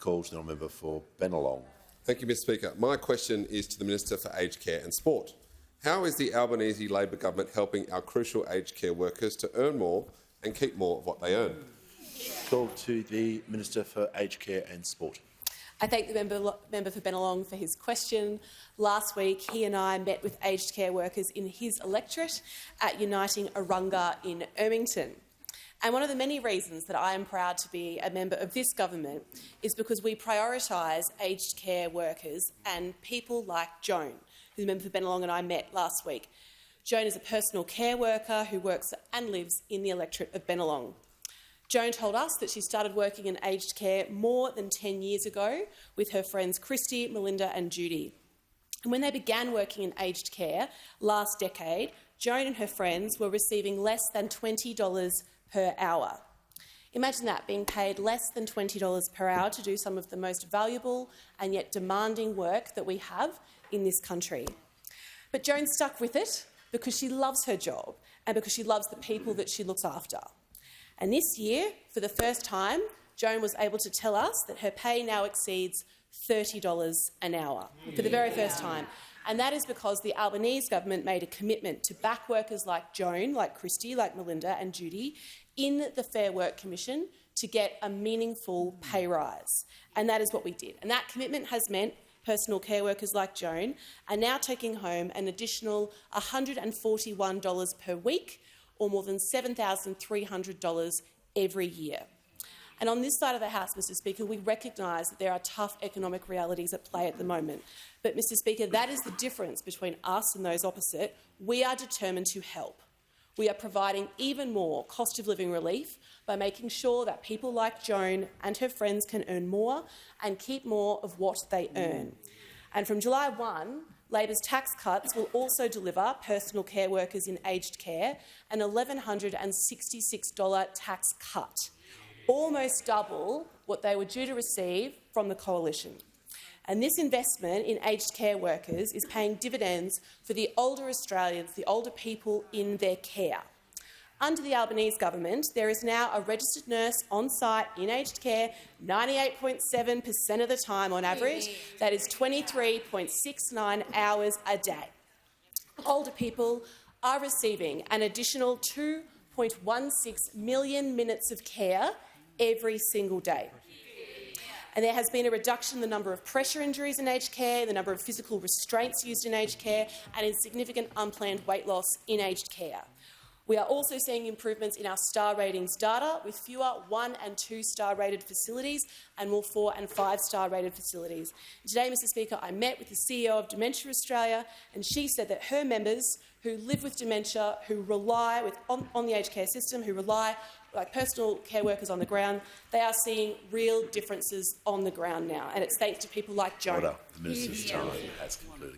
call to the honourable member for Bennelong. Thank you, Mr Speaker. My question is to the Minister for Aged Care and Sport. How is the Albanese Labor government helping our crucial aged care workers to earn more and keep more of what they earn? Call to the Minister for Aged Care and Sport. I thank the member for Bennelong for his question. Last week, he and I met with aged care workers in his electorate at Uniting Arunga in Ermington. And one of the many reasons that I am proud to be a member of this government is because we prioritise aged care workers and people like Joan, who the member for Bennelong and I met last week. Joan is a personal care worker who works and lives in the electorate of Bennelong. Joan told us that she started working in aged care more than 10 years ago with her friends Christy, Melinda and Judy. And when they began working in aged care last decade, Joan and her friends were receiving less than $20 per hour. Imagine that, being paid less than $20 per hour to do some of the most valuable and yet demanding work that we have in this country. But Joan stuck with it because she loves her job and because she loves the people that she looks after. And this year, for the first time, Joan was able to tell us that her pay now exceeds $30 an hour for the very first time. And that is because the Albanese government made a commitment to back workers like Joan, like Christy, like Melinda and Judy in the Fair Work Commission to get a meaningful pay rise. And that is what we did. And that commitment has meant personal care workers like Joan are now taking home an additional $141 per week, or more than $7,300 every year. And on this side of the House, Mr Speaker, we recognise that there are tough economic realities at play at the moment. But, Mr Speaker, that is the difference between us and those opposite. We are determined to help. We are providing even more cost of living relief by making sure that people like Joan and her friends can earn more and keep more of what they earn. And from July 1, Labor's tax cuts will also deliver personal care workers in aged care an $1,166 tax cut, almost double what they were due to receive from the Coalition. And this investment in aged care workers is paying dividends for the older Australians, the older people in their care. Under the Albanese government, there is now a registered nurse on site in aged care 98.7% of the time on average. That is 23.69 hours a day. Older people are receiving an additional 2.16 million minutes of care every single day. And there has been a reduction in the number of pressure injuries in aged care, the number of physical restraints used in aged care, and in significant unplanned weight loss in aged care. We are also seeing improvements in our star ratings data, with fewer 1- and 2-star rated facilities and more 4- and 5-star rated facilities. Today, Mr Speaker, I met with the CEO of Dementia Australia, and she said that her members who live with dementia, who rely on the aged care system, who rely like personal care workers on the ground, they are seeing real differences on the ground now, and it's thanks to people like Joan. Order. The Minister's time has concluded.